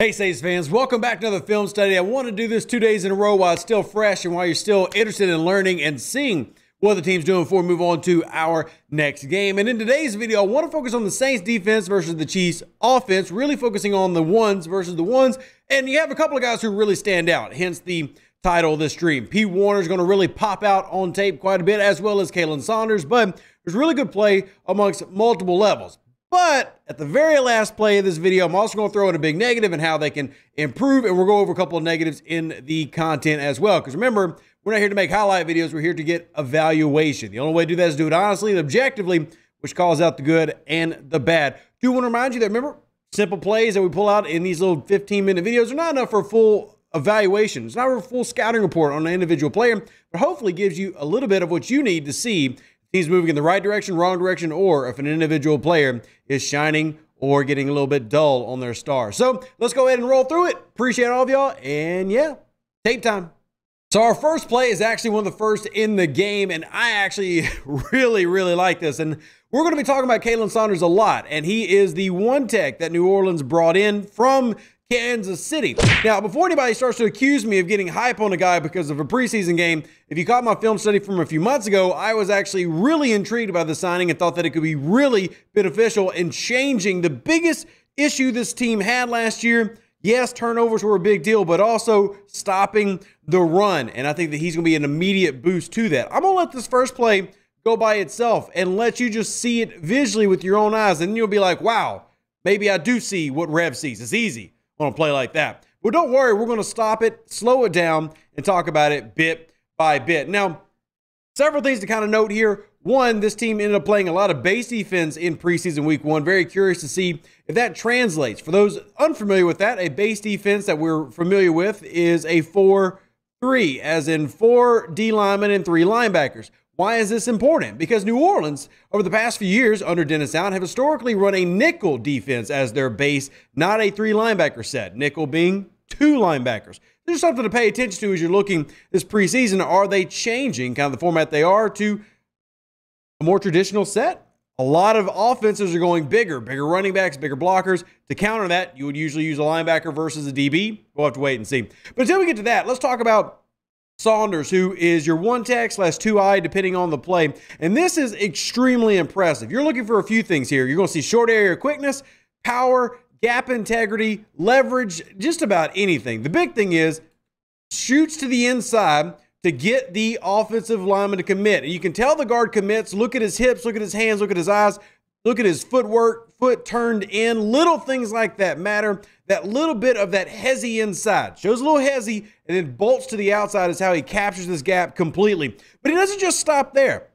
Hey, Saints fans, welcome back to another film study. I want to do this 2 days in a row while it's still fresh and while you're still interested in learning and seeing what the team's doing before we move on to our next game. And in today's video, I want to focus on the Saints defense versus the Chiefs offense, really focusing on the ones versus the ones. And you have a couple of guys who really stand out, hence the title of this stream. Pete Werner is going to really pop out on tape quite a bit, as well as Khalen Saunders, but there's really good play amongst multiple levels. But at the very last play of this video, I'm also going to throw in a big negative and how they can improve, and we'll go over a couple of negatives in the content as well. Because remember, we're not here to make highlight videos. We're here to get evaluation. The only way to do that is do it honestly and objectively, which calls out the good and the bad. Do want to remind you that, remember, simple plays that we pull out in these little 15-minute videos are not enough for a full evaluation. It's not a full scouting report on an individual player, but hopefully gives you a little bit of what you need to see he's moving in the right direction, wrong direction, or if an individual player is shining or getting a little bit dull on their star. So let's go ahead and roll through it. Appreciate all of y'all. And yeah, tape time. So our first play is actually one of the first in the game, and I actually really like this. And we're going to be talking about Khalen Saunders a lot, and he is the one tech that New Orleans brought in from Kansas City. Now, before anybody starts to accuse me of getting hype on a guy because of a preseason game, if you caught my film study from a few months ago, I was actually really intrigued by the signing and thought that it could be really beneficial in changing the biggest issue this team had last year. Yes, turnovers were a big deal, but also stopping the run. And I think that he's going to be an immediate boost to that. I'm going to let this first play go by itself and let you just see it visually with your own eyes. And then you'll be like, wow, maybe I do see what Rev sees. It's easy on a play like that. But don't worry, we're going to stop it, slow it down, and talk about it bit by bit. Now, several things to kind of note here. One, this team ended up playing a lot of base defense in preseason week one. Very curious to see if that translates. For those unfamiliar with that, a base defense that we're familiar with is a 4-3, as in 4 D linemen and 3 linebackers. Why is this important? Because New Orleans, over the past few years under Dennis Allen, have historically run a nickel defense as their base, not a 3 linebacker set. Nickel being 2 linebackers. There's something to pay attention to as you're looking this preseason. Are they changing kind of the format they are to a more traditional set? A lot of offenses are going bigger running backs, bigger blockers. To counter that, you would usually use a linebacker versus a DB. We'll have to wait and see. But until we get to that, let's talk about Saunders, who is your 1-tech/2-eye, depending on the play. And this is extremely impressive. You're looking for a few things here. You're going to see short area quickness, power, gap integrity, leverage, just about anything. The big thing is shoots to the inside to get the offensive lineman to commit. And you can tell the guard commits. Look at his hips, look at his hands, look at his eyes, look at his footwork, foot turned in. Little things like that matter. That little bit of that hezzy inside. Shows a little hezzy and then bolts to the outside is how he captures this gap completely. But he doesn't just stop there.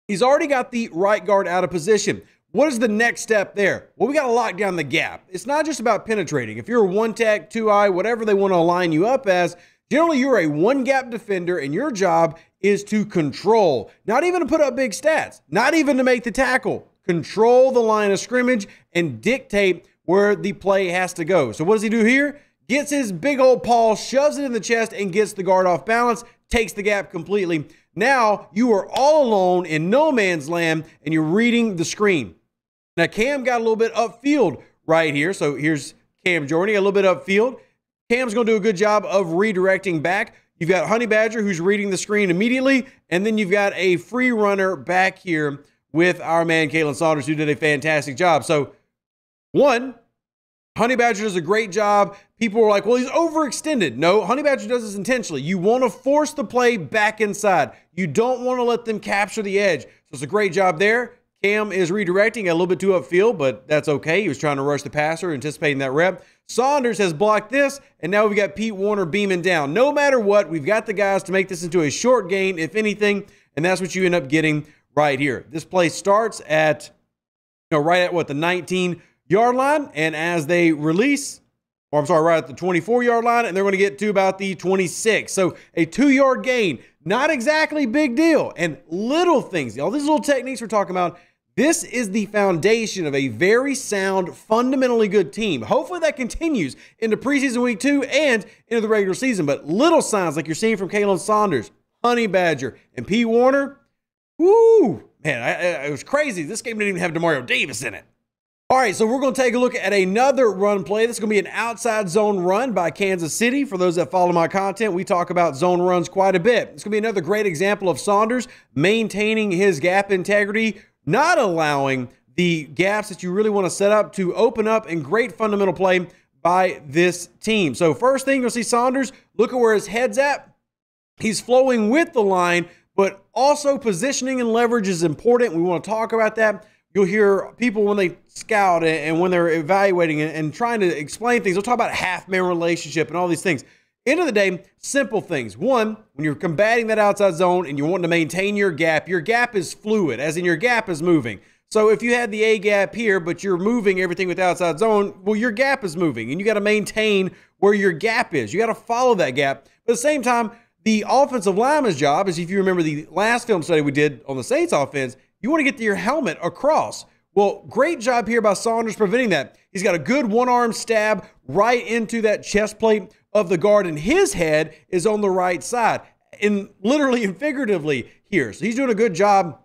He's already got the right guard out of position. What is the next step there? Well, we got to lock down the gap. It's not just about penetrating. If you're a 1-tech, 2-eye, whatever they want to align you up as, generally you're a 1-gap defender and your job is to control. Not even to put up big stats. Not even to make the tackle. Control the line of scrimmage and dictate where the play has to go. So what does he do here? Gets his big old paw, shoves it in the chest, and gets the guard off balance, takes the gap completely. Now you are all alone in no man's land, and you're reading the screen. Now Cam got a little bit upfield right here. So here's Cam Jordan, a little bit upfield. Cam's going to do a good job of redirecting back. You've got Honey Badger, who's reading the screen immediately, and then you've got a free runner back here with our man Khalen Saunders, who did a fantastic job. So one, Honey Badger does a great job. People are like, well, he's overextended. No, Honey Badger does this intentionally. You want to force the play back inside. You don't want to let them capture the edge. So it's a great job there. Cam is redirecting a little bit too upfield, but that's okay. He was trying to rush the passer, anticipating that rep. Saunders has blocked this, and now we've got Pete Werner beaming down. No matter what, we've got the guys to make this into a short gain, if anything, and that's what you end up getting right here. This play starts at, right at what, the 19-yard line, and as they release, or I'm sorry, right at the 24-yard line, and they're going to get to about the 26. So a 2-yard gain, not exactly big deal. And little things, all these little techniques we're talking about, this is the foundation of a very sound, fundamentally good team. Hopefully that continues into preseason week 2 and into the regular season. But little signs like you're seeing from Khalen Saunders, Honey Badger, and Pete Werner, woo, man, it was crazy. This game didn't even have Demario Davis in it. All right, so we're going to take a look at another run play. This is going to be an outside zone run by Kansas City. For those that follow my content, we talk about zone runs quite a bit. It's going to be another great example of Saunders maintaining his gap integrity, not allowing the gaps that you really want to set up to open up, and great fundamental play by this team. So first thing you'll see Saunders, look at where his head's at. He's flowing with the line, but also positioning and leverage is important. We want to talk about that. You'll hear people when they scout and when they're evaluating and trying to explain things, they'll talk about half-man relationship and all these things. End of the day, simple things. One, when you're combating that outside zone and you're wanting to maintain your gap is fluid, as in your gap is moving. So if you had the A gap here, but you're moving everything with outside zone, well, your gap is moving, and you got to maintain where your gap is. You got to follow that gap. But at the same time, the offensive lineman's job is, if you remember the last film study we did on the Saints offense, you want to get to your helmet across. Well, great job here by Saunders preventing that. He's got a good one-arm stab right into that chest plate of the guard, and his head is on the right side, literally and figuratively here. So he's doing a good job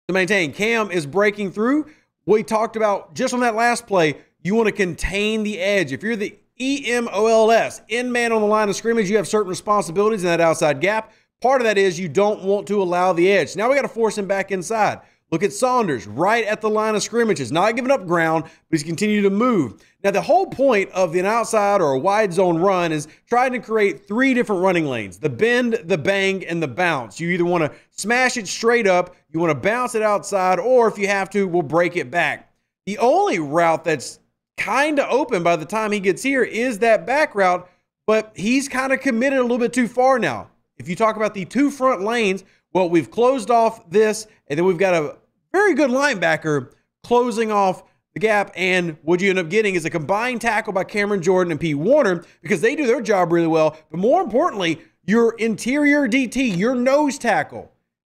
to maintain. Cam is breaking through. We talked about just on that last play, you want to contain the edge. If you're the EMOLS, in man on the line of scrimmage, you have certain responsibilities in that outside gap. Part of that is you don't want to allow the edge. Now we got to force him back inside. Look at Saunders right at the line of scrimmage. He's not giving up ground, but he's continuing to move. Now, the whole point of an outside or a wide zone run is trying to create three different running lanes: the bend, the bang, and the bounce. You either want to smash it straight up, you want to bounce it outside, or if you have to, we'll break it back. The only route that's kind of open by the time he gets here is that back route, but he's kind of committed a little bit too far now. If you talk about the two front lanes, well, we've closed off this, and then we've got a very good linebacker closing off the gap, and what you end up getting is a combined tackle by Cameron Jordan and Pete Werner, because they do their job really well. But more importantly, your interior DT, your nose tackle,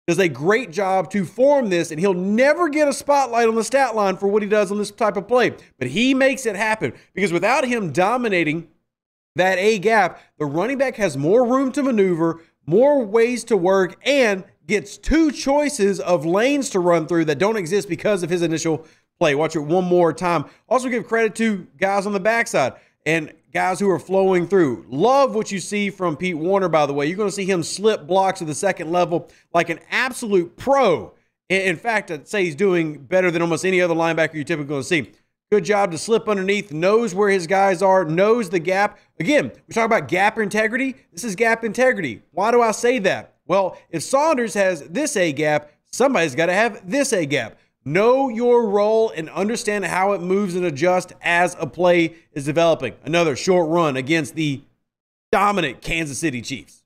does a great job to form this, and he'll never get a spotlight on the stat line for what he does on this type of play. But he makes it happen, because without him dominating that A gap, the running back has more room to maneuver, more ways to work, and gets two choices of lanes to run through that don't exist because of his initial play. Watch it one more time. Also give credit to guys on the backside and guys who are flowing through. Love what you see from Pete Werner, by the way. You're going to see him slip blocks at the second level like an absolute pro. In fact, I'd say he's doing better than almost any other linebacker you're typically going to see. Good job to slip underneath, knows where his guys are, knows the gap. Again, we talk about gap integrity. This is gap integrity. Why do I say that? Well, if Saunders has this A gap, somebody's got to have this A gap. Know your role and understand how it moves and adjusts as a play is developing. Another short run against the dominant Kansas City Chiefs.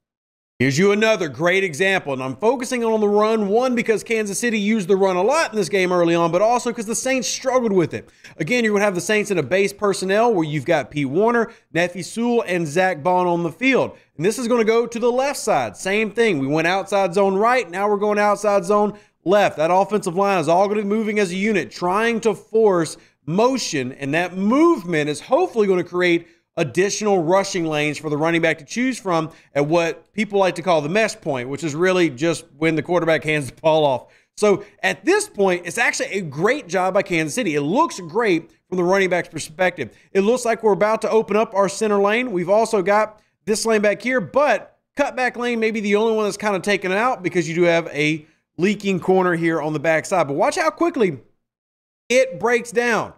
Here's you another great example, and I'm focusing on the run, one, because Kansas City used the run a lot in this game early on, but also because the Saints struggled with it. Again, you're going to have the Saints in a base personnel where you've got Pete Werner, Nephi Sewell, and Zach Bond on the field. And this is going to go to the left side. Same thing. We went outside zone right. Now we're going outside zone left. That offensive line is all going to be moving as a unit, trying to force motion, and that movement is hopefully going to create additional rushing lanes for the running back to choose from at what people like to call the mesh point, which is really just when the quarterback hands the ball off. So at this point, it's actually a great job by Kansas City. It looks great from the running back's perspective. It looks like we're about to open up our center lane. We've also got this lane back here, but cutback lane may be the only one that's kind of taken out because you do have a leaking corner here on the backside. But watch how quickly it breaks down.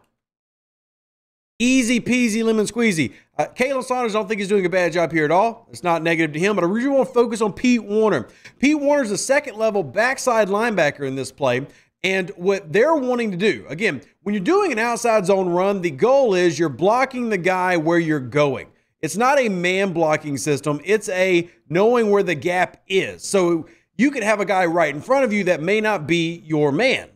Easy peasy lemon squeezy. Khalen Saunders, I don't think he's doing a bad job here at all. It's not negative to him, but I really want to focus on Pete Werner. Pete Werner is a second-level backside linebacker in this play, and what they're wanting to do, again, when you're doing an outside zone run, the goal is you're blocking the guy where you're going. It's not a man-blocking system. It's a knowing where the gap is. So you could have a guy right in front of you that may not be your man.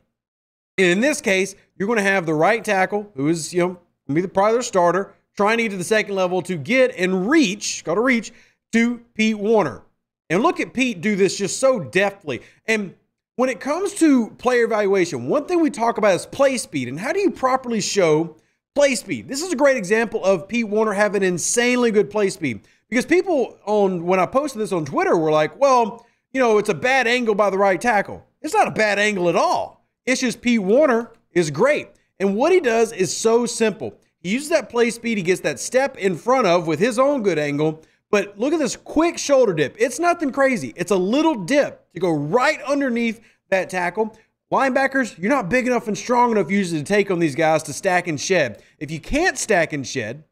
And in this case, you're going to have the right tackle, who is, be probably their starter, trying to get to the second level to get and reach, got to reach, to Pete Werner. And look at Pete do this just so deftly. And when it comes to player evaluation, one thing we talk about is play speed. And how do you properly show play speed? This is a great example of Pete Werner having insanely good play speed. Because people when I posted this on Twitter were like, well, it's a bad angle by the right tackle. It's not a bad angle at all. It's just Pete Werner is great. And what he does is so simple. He uses that play speed. He gets that step in front of with his own good angle. But look at this quick shoulder dip. It's nothing crazy. It's a little dip to go right underneath that tackle. Linebackers, you're not big enough and strong enough usually to take on these guys to stack and shed. If you can't stack and shed,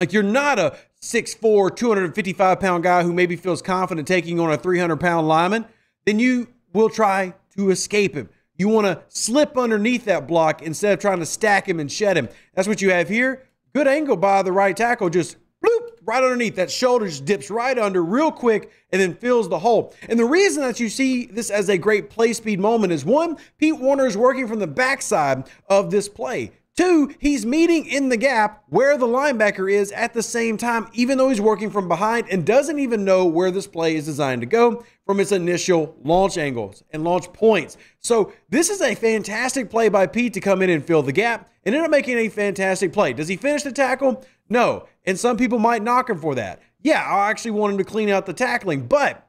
like you're not a 6'4", 255-pound guy who maybe feels confident taking on a 300-pound lineman, then you will try to escape him. You want to slip underneath that block instead of trying to stack him and shed him. That's what you have here. Good angle by the right tackle, just bloop, right underneath. That shoulder just dips right under real quick and then fills the hole. And the reason that you see this as a great play speed moment is, one, Pete Werner is working from the backside of this play. Two, he's meeting in the gap where the linebacker is at the same time, even though he's working from behind and doesn't even know where this play is designed to go from its initial launch angles and launch points. So this is a fantastic play by Pete to come in and fill the gap and end up making a fantastic play. Does he finish the tackle? No. And some people might knock him for that. Yeah, I actually want him to clean out the tackling. But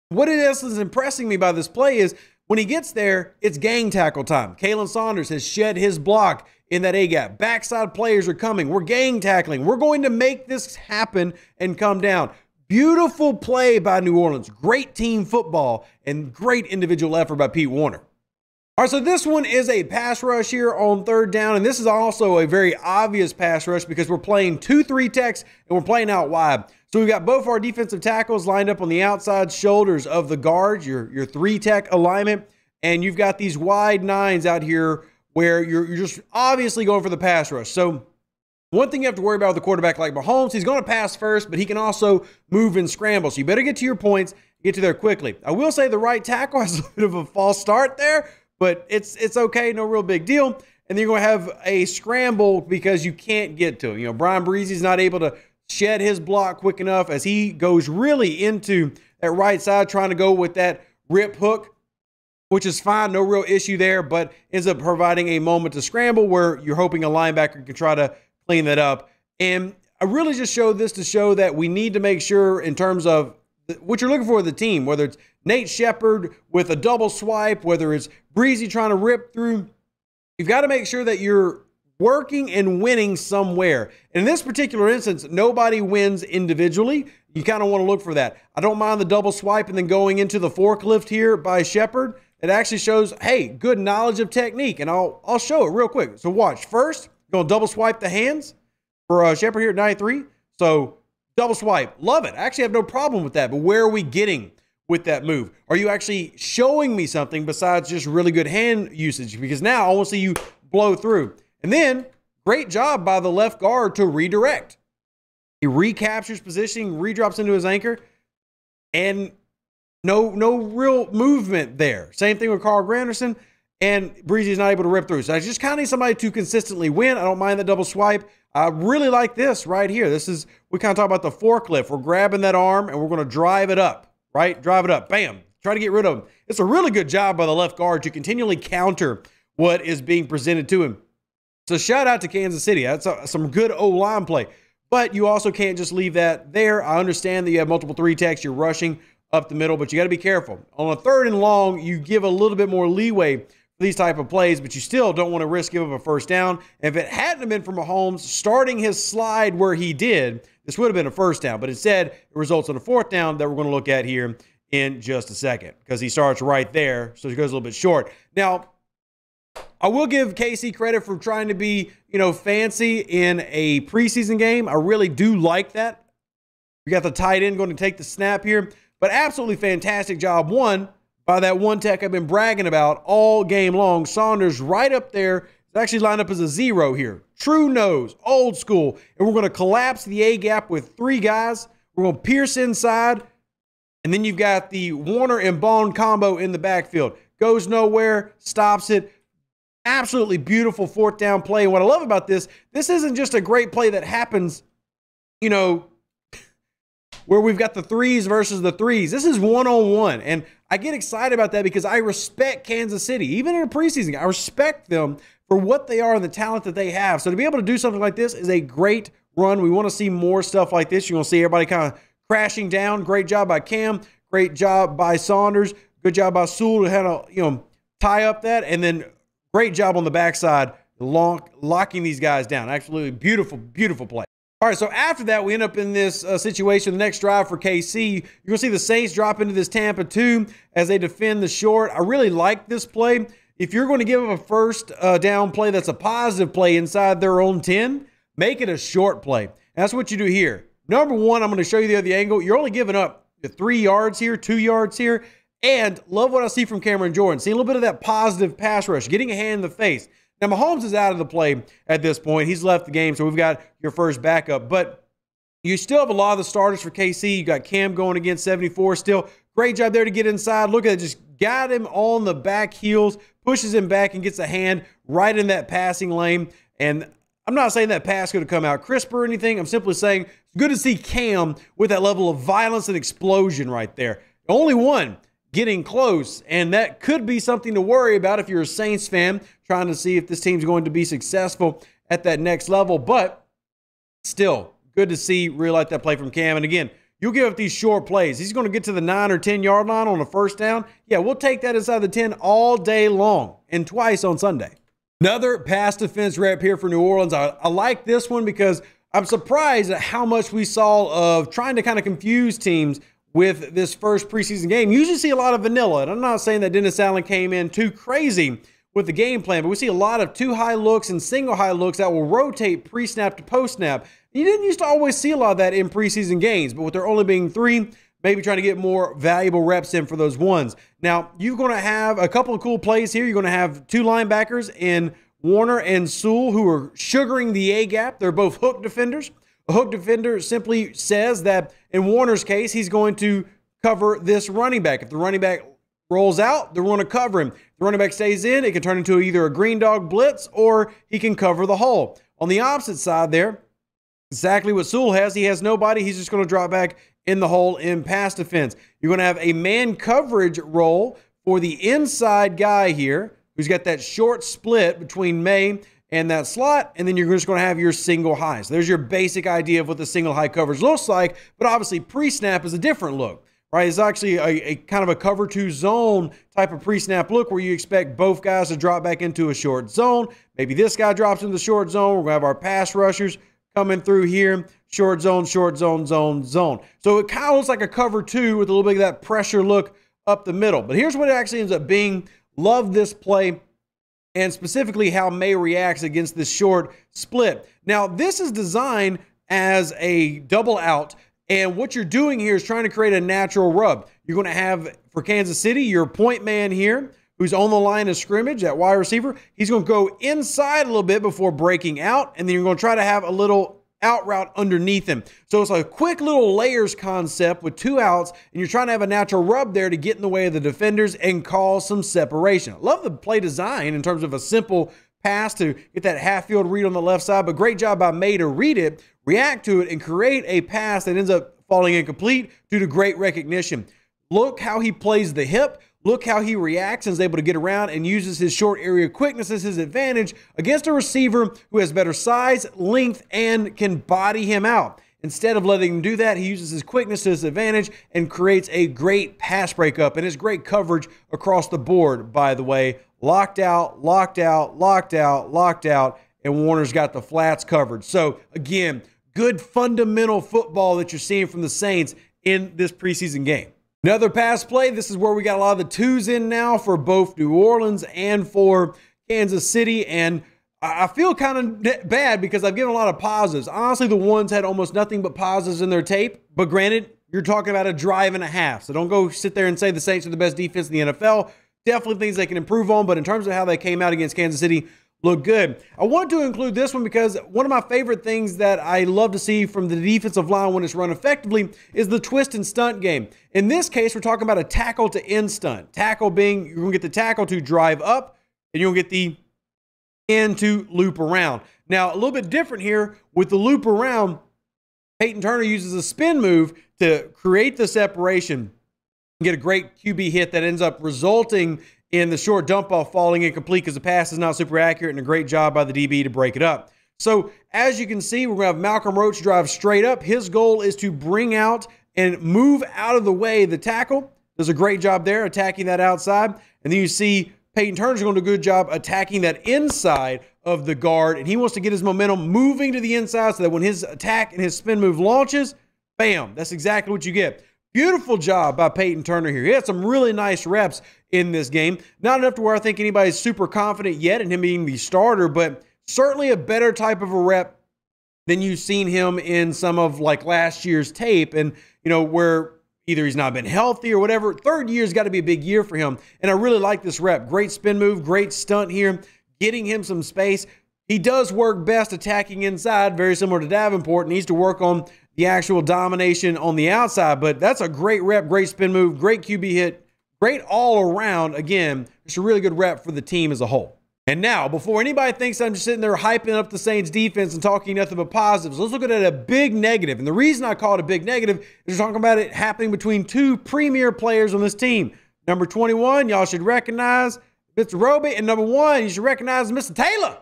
what it is impressing me by this play is when he gets there, it's gang tackle time. Khalen Saunders has shed his block in that A-gap. Backside players are coming. We're gang tackling. We're going to make this happen and come down. Beautiful play by New Orleans. Great team football and great individual effort by Pete Werner. All right, so this one is a pass rush here on third down, and this is also a very obvious pass rush because we're playing 2-3 techs and we're playing out wide. So we've got both our defensive tackles lined up on the outside shoulders of the guards, your 3-tech alignment, and you've got these wide nines out here where you're just obviously going for the pass rush. So one thing you have to worry about with a quarterback like Mahomes, he's going to pass first, but he can also move and scramble. So you better get to your points, get to there quickly. I will say the right tackle has a bit of a false start there, but it's okay, no real big deal. And then you're going to have a scramble because you can't get to him. You know, Brian Breezy's not able to shed his block quick enough as he goes really into that right side trying to go with that rip hook, which is fine, no real issue there, but ends up providing a moment to scramble where you're hoping a linebacker can try to clean that up. And I really just showed this to show that we need to make sure in terms of what you're looking for with the team, whether it's Nate Shepard with a double swipe, whether it's Breezy trying to rip through, you've got to make sure that you're working and winning somewhere. In this particular instance, nobody wins individually. You kind of want to look for that. I don't mind the double swipe and then going into the forklift here by Shepard. It actually shows, hey, good knowledge of technique, and I'll show it real quick. So watch. First, going to double swipe the hands for Shepard here at 93. So double swipe. Love it. I actually have no problem with that, but where are we getting with that move? Are you actually showing me something besides just really good hand usage? Because now I want to see you blow through. And then, great job by the left guard to redirect. He recaptures positioning, redrops into his anchor, and no real movement there. Same thing with Carl Granderson, and Breezy's not able to rip through. So I just kind of need somebody to consistently win. I don't mind the double swipe. I really like this right here. This is, we kind of talk about the forklift. We're grabbing that arm, and we're going to drive it up, right? Drive it up. Bam. Try to get rid of him. It's a really good job by the left guard to continually counter what is being presented to him. So shout out to Kansas City. That's some good O-line play. But you also can't just leave that there. I understand that you have multiple 3-techs. You're rushing up the middle, but you got to be careful. On a third and long, you give a little bit more leeway for these type of plays, but you still don't want to risk giving up a first down. And if it hadn't been for Mahomes starting his slide where he did, this would have been a first down. But instead, it results in a 4th down that we're going to look at here in just a second because he starts right there, so he goes a little bit short. Now, I will give KC credit for trying to be, fancy in a preseason game. I really do like that. We got the tight end going to take the snap here, but absolutely fantastic job. One, by that one tech I've been bragging about all game long. Saunders right up there. It's actually lined up as a 0 here. True nose, old school. And we're going to collapse the A-gap with 3 guys. We're going to pierce inside. And then you've got the Warner and Bone combo in the backfield. Goes nowhere, stops it. Absolutely beautiful 4th down play. And what I love about this isn't just a great play that happens, where we've got the 3s versus the 3s. This is one-on-one. And I get excited about that because I respect Kansas City. Even in a preseason, I respect them for what they are and the talent that they have. So to be able to do something like this is a great run. We want to see more stuff like this. You're going to see everybody kind of crashing down. Great job by Cam. Great job by Saunders. Good job by Sewell to tie up that. And then great job on the backside locking these guys down. Absolutely beautiful, beautiful play. All right, so after that, we end up in this situation. The next drive for KC, you're going to see the Saints drop into this Tampa 2 as they defend the short. I really like this play. If you're going to give up a first down play that's a positive play inside their own 10, make it a short play. And that's what you do here. Number one, I'm going to show you the other angle. You're only giving up 3 yards here, 2 yards here, and love what I see from Cameron Jordan. See a little bit of that positive pass rush, getting a hand in the face. Now, Mahomes is out of the play at this point. He's left the game, so we've got your first backup. But you still have a lot of the starters for KC. You got Cam going against 74 still. Great job there to get inside. Look at it. Just got him on the back heels, pushes him back, and gets a hand right in that passing lane. And I'm not saying that pass could have come out crisp or anything. I'm simply saying it's good to see Cam with that level of violence and explosion right there. Only one getting close, and that could be something to worry about if you're a Saints fan trying to see if this team's going to be successful at that next level. But still, good to see really like that play from Cam. And again, you'll give up these short plays. He's going to get to the 9 or 10 yard line on a first down. Yeah, we'll take that inside the 10 all day long and twice on Sunday. Another pass defense rep here for New Orleans. I like this one because I'm surprised at how much we saw of trying to kind of confuse teams with this first preseason game. You usually see a lot of vanilla, and I'm not saying that Dennis Allen came in too crazy with the game plan, but we see a lot of 2 high looks and single high looks that will rotate pre-snap to post-snap. You didn't used to always see a lot of that in preseason games, but with there only being 3, maybe trying to get more valuable reps in for those ones. Now, you're going to have a couple of cool plays here. You're going to have 2 linebackers in Warner and Sewell who are sugaring the A-gap. They're both hook defenders. A hook defender simply says that in Warner's case, he's going to cover this running back. If the running back rolls out, they're going to cover him. If the running back stays in, it can turn into either a green dog blitz or he can cover the hole. On the opposite side there, exactly what Sewell has. He has nobody. He's just going to drop back in the hole in pass defense. You're going to have a man coverage role for the inside guy here who's got that short split between May and that slot, and then you're just going to have your single high. So there's your basic idea of what the single high coverage looks like, but obviously pre-snap is a different look, right? It's actually a kind of a cover 2 zone type of pre-snap look where you expect both guys to drop back into a short zone. Maybe this guy drops into the short zone. We're going to have our pass rushers coming through here, short zone, zone, zone. So it kind of looks like a cover 2 with a little bit of that pressure look up the middle. But here's what it actually ends up being. Love this play, and specifically how May reacts against this short split. Now, this is designed as a double out, and what you're doing here is trying to create a natural rub. You're going to have, for Kansas City, your point man here, who's on the line of scrimmage, that wide receiver. He's going to go inside a little bit before breaking out, and then you're going to try to have a little out route underneath him. So it's like a quick little layers concept with 2 outs, and you're trying to have a natural rub there to get in the way of the defenders and cause some separation. I love the play design in terms of a simple pass to get that half-field read on the left side, but great job by May to read it, react to it, and create a pass that ends up falling incomplete due to great recognition. Look how he plays the hip. Look how he reacts and is able to get around and uses his short area quickness as his advantage against a receiver who has better size, length, and can body him out. Instead of letting him do that, he uses his quickness to his advantage and creates a great pass breakup. And it's great coverage across the board, by the way. Locked out, locked out, locked out, locked out, and Warner's got the flats covered. So, again, good fundamental football that you're seeing from the Saints in this preseason game. Another pass play. This is where we got a lot of the 2s in now for both New Orleans and for Kansas City. And I feel kind of bad because I've given a lot of positives. Honestly, the 1s had almost nothing but positives in their tape. But granted, you're talking about a drive and a half. So don't go sit there and say the Saints are the best defense in the NFL. Definitely things they can improve on. But in terms of how they came out against Kansas City, look good. I wanted to include this one because one of my favorite things that I love to see from the defensive line when it's run effectively is the twist and stunt game. In this case, we're talking about a tackle to end stunt. Tackle being, you're going to get the tackle to drive up, and you'll get the end to loop around. Now, a little bit different here with the loop around. Peyton Turner uses a spin move to create the separation and get a great QB hit that ends up resulting in the short dump off falling incomplete because the pass is not super accurate, and a great job by the DB to break it up. So as you can see, we're going to have Malcolm Roach drive straight up. His goal is to bring out and move out of the way the tackle. Does a great job there attacking that outside. And then you see Peyton Turner's going to do a good job attacking that inside of the guard, and he wants to get his momentum moving to the inside so that when his attack and his spin move launches, bam, that's exactly what you get. Beautiful job by Peyton Turner here. He had some really nice reps in this game. Not enough to where I think anybody's super confident yet in him being the starter, but certainly a better type of a rep than you've seen him in some of like last year's tape, and where either he's not been healthy or whatever. Third year's got to be a big year for him, and I really like this rep. Great spin move, great stunt here, getting him some space. He does work best attacking inside, very similar to Davenport. Needs to work on the actual domination on the outside, but that's a great rep, great spin move, great QB hit, great all around. Again, it's a really good rep for the team as a whole. And now, before anybody thinks I'm just sitting there hyping up the Saints defense and talking nothing but positives, let's look at it a big negative. And the reason I call it a big negative is we're talking about it happening between two premier players on this team. Number 21, y'all should recognize Mr. Roby, and number 1, you should recognize Mr. Taylor.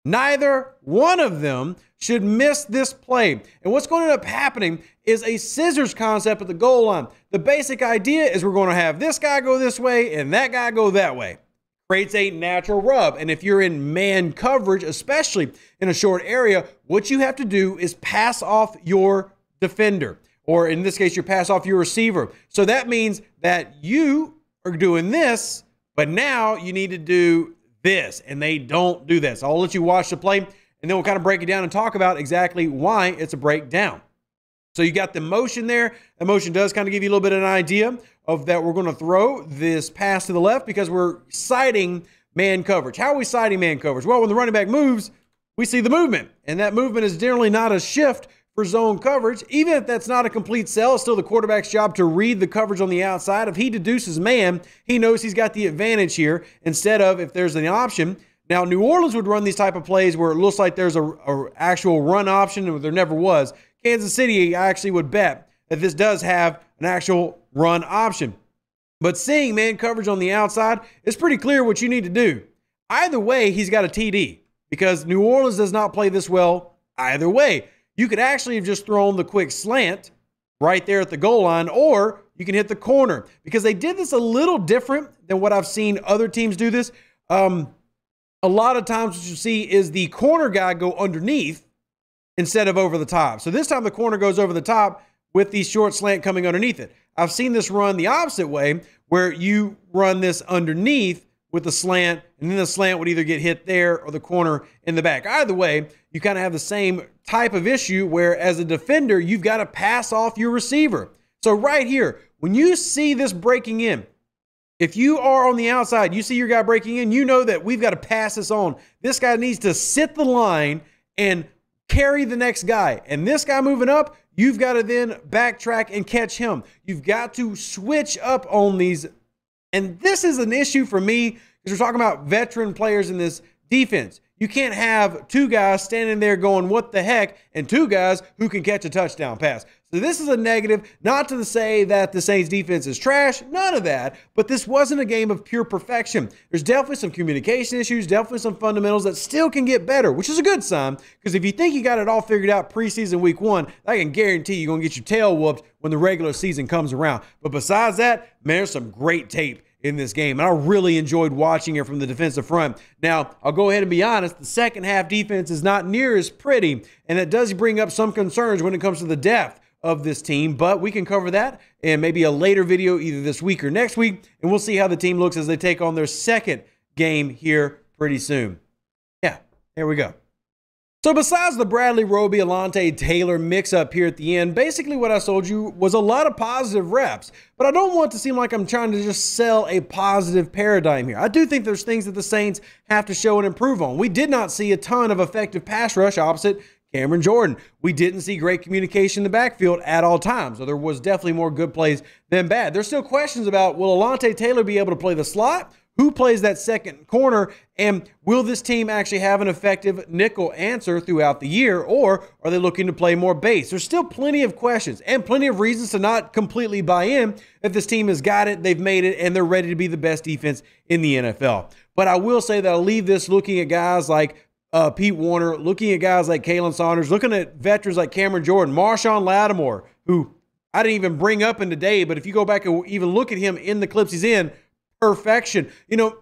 Neither one of them should miss this play. And what's going to end up happening is a scissors concept at the goal line. The basic idea is we're going to have this guy go this way and that guy go that way. Creates a natural rub. And if you're in man coverage, especially in a short area, what you have to do is pass off your defender, or in this case, you pass off your receiver. So that means that you are doing this, but now you need to do this, and they don't do this. I'll let you watch the play, and then we'll kind of break it down and talk about exactly why it's a breakdown. So you got the motion there. The motion does kind of give you a little bit of an idea of that we're going to throw this pass to the left because we're citing man coverage. How are we citing man coverage? Well, when the running back moves, we see the movement, and that movement is generally not a shift for zone coverage. Even if that's not a complete sell, it's still the quarterback's job to read the coverage on the outside. If he deduces man, he knows he's got the advantage here instead of if there's an option. Now, New Orleans would run these type of plays where it looks like there's a actual run option, and there never was. Kansas City, I actually would bet that this does have an actual run option. But seeing man coverage on the outside, it's pretty clear what you need to do. Either way, he's got a TD because New Orleans does not play this well either way. You could actually have just thrown the quick slant right there at the goal line, or you can hit the corner because they did this a little different than what I've seen other teams do this. A lot of times what you see is the corner guy go underneath instead of over the top. So this time the corner goes over the top with the short slant coming underneath it. I've seen this run the opposite way where you run this underneath with the slant, and then the slant would either get hit there or the corner in the back. Either way, you kind of have the same type of issue where as a defender, you've got to pass off your receiver. So right here, when you see this breaking in, if you are on the outside, you see your guy breaking in, you know that we've got to pass this on. This guy needs to sit the line and carry the next guy. And this guy moving up, you've got to then backtrack and catch him. You've got to switch up on these. And this is an issue for me because we're talking about veteran players in this defense. You can't have two guys standing there going, what the heck, and two guys who can catch a touchdown pass. So this is a negative, not to say that the Saints defense is trash, none of that, but this wasn't a game of pure perfection. There's definitely some communication issues, definitely some fundamentals that still can get better, which is a good sign, because if you think you got it all figured out preseason week 1, I can guarantee you're going to get your tail whooped when the regular season comes around. But besides that, man, there's some great tape in this game, and I really enjoyed watching it from the defensive front. Now, I'll go ahead and be honest, the second half defense is not near as pretty, and it does bring up some concerns when it comes to the depth of this team, but we can cover that in maybe a later video either this week or next week, and we'll see how the team looks as they take on their second game here pretty soon. Yeah, there we go. So besides the Bradley Roby, Alontae Taylor mix-up here at the end, basically what I told you was a lot of positive reps. But I don't want it to seem like I'm trying to just sell a positive paradigm here. I do think there's things that the Saints have to show and improve on. We did not see a ton of effective pass rush opposite Cameron Jordan. We didn't see great communication in the backfield at all times. So there was definitely more good plays than bad. There's still questions about, will Alontae Taylor be able to play the slot? Who plays that second corner? And will this team actually have an effective nickel answer throughout the year? Or are they looking to play more base? There's still plenty of questions and plenty of reasons to not completely buy in that this team has got it, they've made it, and they're ready to be the best defense in the NFL. But I will say that I'll leave this looking at guys like Pete Warner, looking at guys like Khalen Saunders, looking at veterans like Cameron Jordan, Marshawn Lattimore, who I didn't even bring up in today, but if you go back and even look at him in the clips he's in, perfection. You know,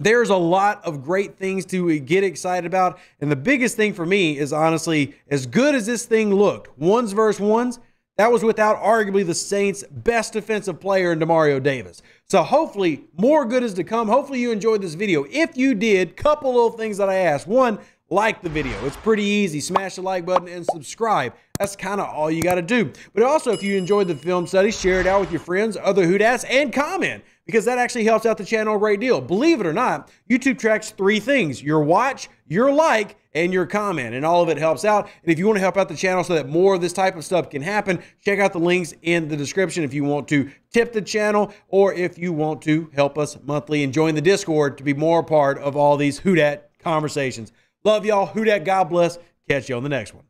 There's a lot of great things to get excited about. And the biggest thing for me is honestly, as good as this thing looked, ones versus ones, that was without arguably the Saints' best defensive player in Demario Davis. So hopefully more good is to come. Hopefully you enjoyed this video. If you did, couple little things that I asked. One, like the video. It's pretty easy. Smash the like button and subscribe. That's kind of all you got to do. But also, if you enjoyed the film study, share it out with your friends, other Hoodats, and comment, because that actually helps out the channel a great deal. Believe it or not, YouTube tracks 3 things: your watch, your like, and your comment, and all of it helps out. And if you want to help out the channel so that more of this type of stuff can happen, check out the links in the description if you want to tip the channel or if you want to help us monthly and join the Discord to be more a part of all these Hoodat conversations. Love y'all. Hoodat, God bless. Catch you on the next one.